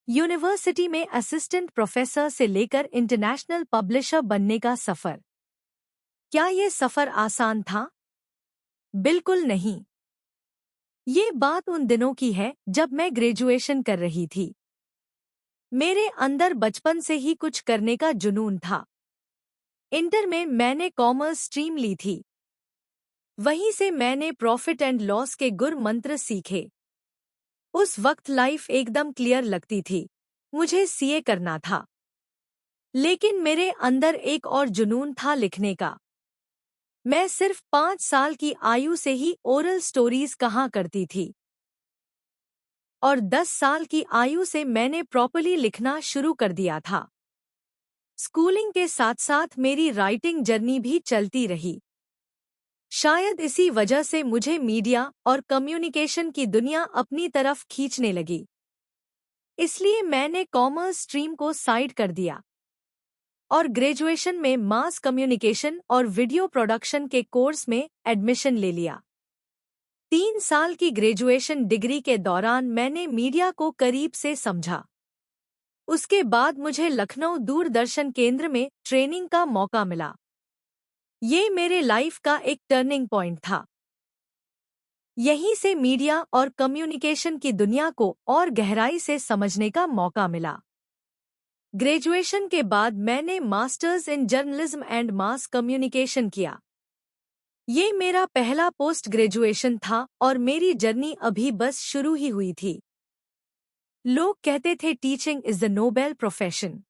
University में assistant professor से लेकर इंटरनेशनल पब्लिशर बनने का सफर। क्या ये सफर आसान था? बिल्कुल नहीं। ये बात उन दिनों की है जब मैं ग्रेजुएशन कर रही थी। मेरे अंदर बचपन से ही कुछ करने का जुनून था। इंटर में मैंने कॉमर्स स्ट्रीम ली थी। वहीं से मैंने प्रॉफिट एंड लॉस के गुर मंत्र सीखे। उस वक्त लाइफ एकदम क्लियर लगती थी। मुझे सीए करना था। लेकिन मेरे अंदर एक और जुनून था, लिखने का। मैं सिर्फ 5 साल की आयु से ही ओरल स्टोरीज कहा करती थी और 10 साल की आयु से मैंने प्रॉपर्ली लिखना शुरू कर दिया था। स्कूलिंग के साथ साथ मेरी राइटिंग जर्नी भी चलती रही। शायद इसी वजह से मुझे मीडिया और कम्युनिकेशन की दुनिया अपनी तरफ खींचने लगी। इसलिए मैंने कॉमर्स स्ट्रीम को साइड कर दिया और ग्रेजुएशन में मास कम्युनिकेशन और वीडियो प्रोडक्शन के कोर्स में एडमिशन ले लिया। 3 साल की ग्रेजुएशन डिग्री के दौरान मैंने मीडिया को करीब से समझा। उसके बाद मुझे लखनऊ दूरदर्शन केंद्र में ट्रेनिंग का मौका मिला। ये मेरे लाइफ का एक टर्निंग पॉइंट था। यहीं से मीडिया और कम्युनिकेशन की दुनिया को और गहराई से समझने का मौका मिला। ग्रेजुएशन के बाद मैंने masters in journalism and mass communication किया। ये मेरा पहला पोस्ट ग्रेजुएशन था और मेरी जर्नी अभी बस शुरू ही हुई थी। लोग कहते थे teaching is the Nobel profession.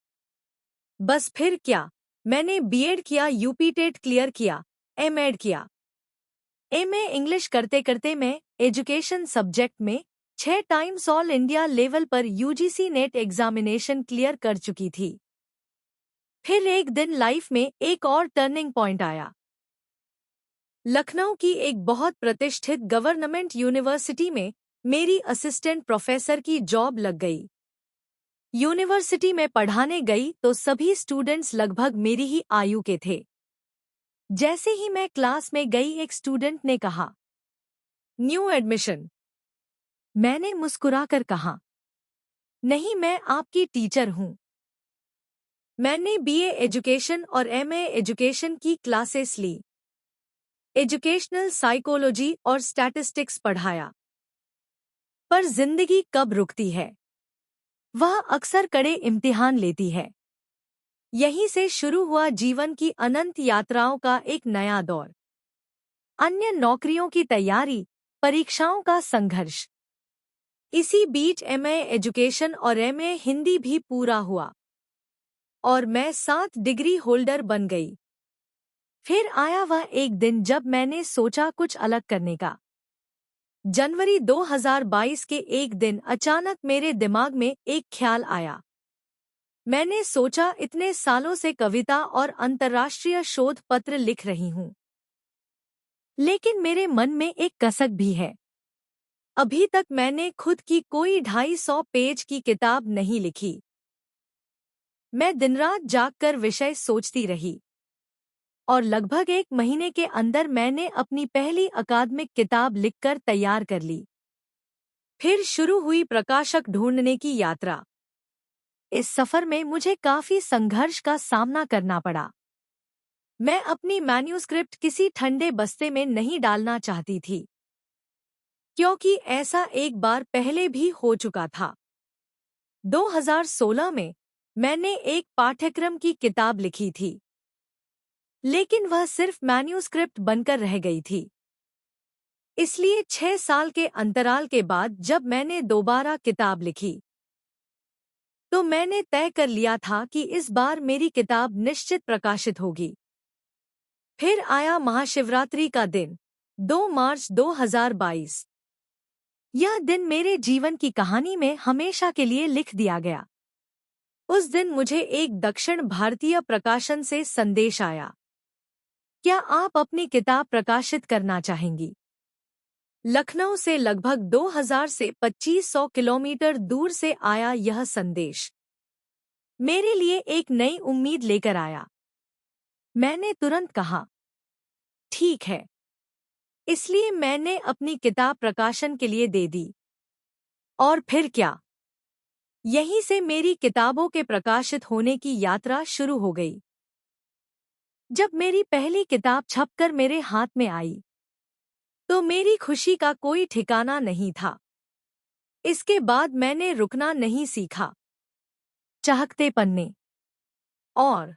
बस फिर क्या, मैंने बीएड किया, यूपी टेट क्लियर किया, एमएड किया। एमए इंग्लिश करते करते मैं एजुकेशन सब्जेक्ट में 6 टाइम्स ऑल इंडिया लेवल पर यूजीसी नेट एग्जामिनेशन क्लियर कर चुकी थी। फिर एक दिन लाइफ में एक और टर्निंग पॉइंट आया। लखनऊ की एक बहुत प्रतिष्ठित गवर्नमेंट यूनिवर्सिटी में मेरी असिस्टेंट प्रोफेसर की जॉब लग गई। यूनिवर्सिटी में पढ़ाने गई तो सभी स्टूडेंट्स लगभग मेरी ही आयु के थे। जैसे ही मैं क्लास में गई, एक स्टूडेंट ने कहा, न्यू एडमिशन। मैंने मुस्कुराकर कहा, नहीं, मैं आपकी टीचर हूं। मैंने बीए एजुकेशन और एमए एजुकेशन की क्लासेस ली। एजुकेशनल साइकोलॉजी और स्टैटिस्टिक्स पढ़ाया। पर जिंदगी कब रुकती है? वह अक्सर कड़े इम्तिहान लेती है। यहीं से शुरू हुआ जीवन की अनंत यात्राओं का एक नया दौर। अन्य नौकरियों की तैयारी, परीक्षाओं का संघर्ष। इसी बीच एमए एजुकेशन और एमए हिंदी भी पूरा हुआ और मैं 7 डिग्री होल्डर बन गई। फिर आया वह एक दिन जब मैंने सोचा कुछ अलग करने का। जनवरी 2022 के एक दिन अचानक मेरे दिमाग में एक ख्याल आया। मैंने सोचा, इतने सालों से कविता और अंतर्राष्ट्रीय शोध पत्र लिख रही हूं, लेकिन मेरे मन में एक कसक भी है। अभी तक मैंने खुद की कोई 250 पेज की किताब नहीं लिखी। मैं दिनरात जागकर विषय सोचती रही और लगभग 1 महीने के अंदर मैंने अपनी पहली अकादमिक किताब लिखकर तैयार कर ली। फिर शुरू हुई प्रकाशक ढूंढने की यात्रा। इस सफर में मुझे काफी संघर्ष का सामना करना पड़ा। मैं अपनी मैन्युस्क्रिप्ट किसी ठंडे बस्ते में नहीं डालना चाहती थी, क्योंकि ऐसा एक बार पहले भी हो चुका था। 2016 में मैंने एक पाठ्यक्रम की किताब लिखी थी, लेकिन वह सिर्फ मैन्युस्क्रिप्ट बनकर रह गई थी। इसलिए 6 साल के अंतराल के बाद जब मैंने दोबारा किताब लिखी, तो मैंने तय कर लिया था कि इस बार मेरी किताब निश्चित प्रकाशित होगी। फिर आया महाशिवरात्रि का दिन, 2 मार्च 2022। यह दिन मेरे जीवन की कहानी में हमेशा के लिए लिख दिया गया। उस दिन मुझे एक दक्षिण भारतीय प्रकाशन से संदेश आया, क्या आप अपनी किताब प्रकाशित करना चाहेंगी? लखनऊ से लगभग 2000 से 2500 किलोमीटर दूर से आया यह संदेश मेरे लिए एक नई उम्मीद लेकर आया। मैंने तुरंत कहा, ठीक है। इसलिए मैंने अपनी किताब प्रकाशन के लिए दे दी। और फिर क्या? यहीं से मेरी किताबों के प्रकाशित होने की यात्रा शुरू हो गई। जब मेरी पहली किताब छपकर मेरे हाथ में आई, तो मेरी खुशी का कोई ठिकाना नहीं था। इसके बाद मैंने रुकना नहीं सीखा। चहकते पन्ने और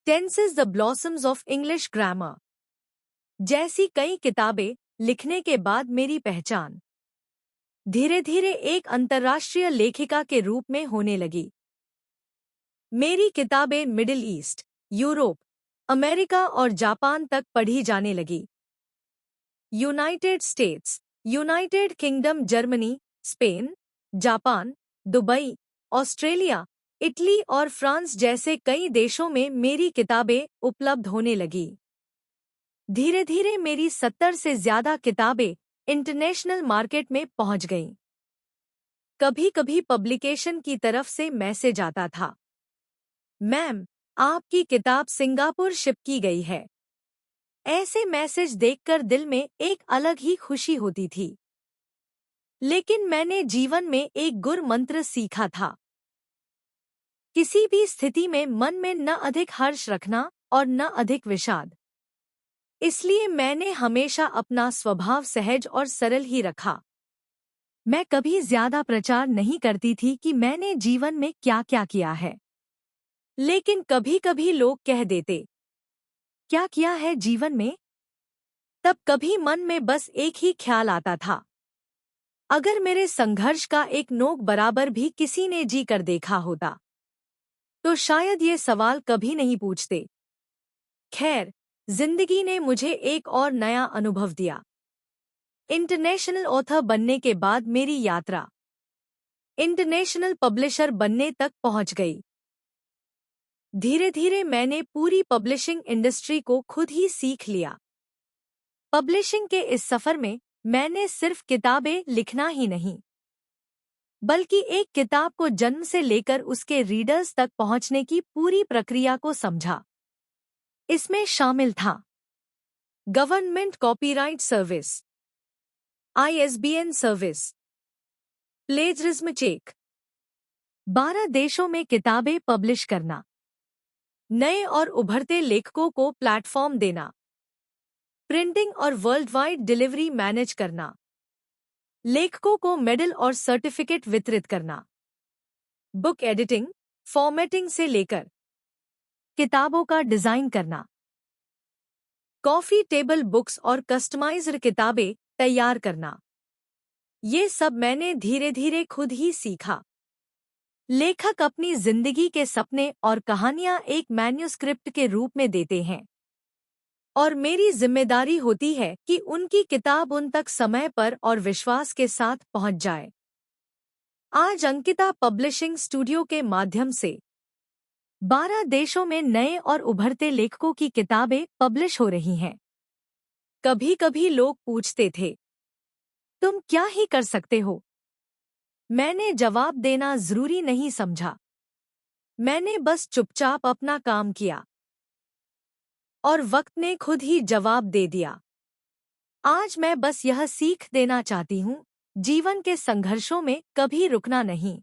tenses the blossoms of English grammar जैसी कई किताबें लिखने के बाद मेरी पहचान धीरे धीरे एक अंतर्राष्ट्रीय लेखिका के रूप में होने लगी। मेरी किताबें मिडिल ईस्ट, यूरोप, अमेरिका और जापान तक पढ़ी जाने लगी। United states, United kingdom, Germany, Spain, Japan, Dubai, Australia, Italy और फ्रांस जैसे कई देशों में मेरी किताबें उपलब्ध होने लगी। धीरे धीरे मेरी 70 से ज्यादा किताबें इंटरनेशनल मार्केट में पहुंच गईं। कभी कभी पब्लिकेशन की तरफ से मैसेज आता था, मैम, आपकी किताब सिंगापुर शिप की गई है। ऐसे मैसेज देखकर दिल में एक अलग ही खुशी होती थी। लेकिन मैंने जीवन में एक गुर मंत्र सीखा था, किसी भी स्थिति में मन में न अधिक हर्ष रखना और न अधिक विषाद। इसलिए मैंने हमेशा अपना स्वभाव सहज और सरल ही रखा। मैं कभी ज्यादा प्रचार नहीं करती थी कि मैंने जीवन में क्या क्या किया है। लेकिन कभी कभी लोग कह देते, क्या किया है जीवन में? तब कभी मन में बस एक ही ख्याल आता था, अगर मेरे संघर्ष का एक नोक बराबर भी किसी ने जी कर देखा होता, तो शायद ये सवाल कभी नहीं पूछते। खैर, जिंदगी ने मुझे एक और नया अनुभव दिया। इंटरनेशनल ऑथर बनने के बाद मेरी यात्रा इंटरनेशनल पब्लिशर बनने तक पहुंच गई। धीरे धीरे मैंने पूरी पब्लिशिंग इंडस्ट्री को खुद ही सीख लिया। पब्लिशिंग के इस सफर में मैंने सिर्फ किताबें लिखना ही नहीं, बल्कि एक किताब को जन्म से लेकर उसके रीडर्स तक पहुंचने की पूरी प्रक्रिया को समझा। इसमें शामिल था government copyright service, ISBN service, plagiarism check, 12 देशों में किताबें पब्लिश करना, नए और उभरते लेखकों को प्लेटफॉर्म देना, प्रिंटिंग और वर्ल्ड वाइड डिलीवरी मैनेज करना, लेखकों को मेडल और सर्टिफिकेट वितरित करना, बुक एडिटिंग, फॉर्मेटिंग से लेकर किताबों का डिजाइन करना, कॉफी टेबल बुक्स और कस्टमाइज्ड किताबें तैयार करना। ये सब मैंने धीरे धीरे खुद ही सीखा। लेखक अपनी जिंदगी के सपने और कहानियां एक मैन्युस्क्रिप्ट के रूप में देते हैं, और मेरी जिम्मेदारी होती है कि उनकी किताब उन तक समय पर और विश्वास के साथ पहुंच जाए। आज अंकिता पब्लिशिंग स्टूडियो के माध्यम से 12 देशों में नए और उभरते लेखकों की किताबें पब्लिश हो रही हैं। कभी कभी लोग पूछते थे, तुम क्या ही कर सकते हो? मैंने जवाब देना जरूरी नहीं समझा। मैंने बस चुपचाप अपना काम किया और वक्त ने खुद ही जवाब दे दिया। आज मैं बस यह सीख देना चाहती हूँ, जीवन के संघर्षों में कभी रुकना नहीं।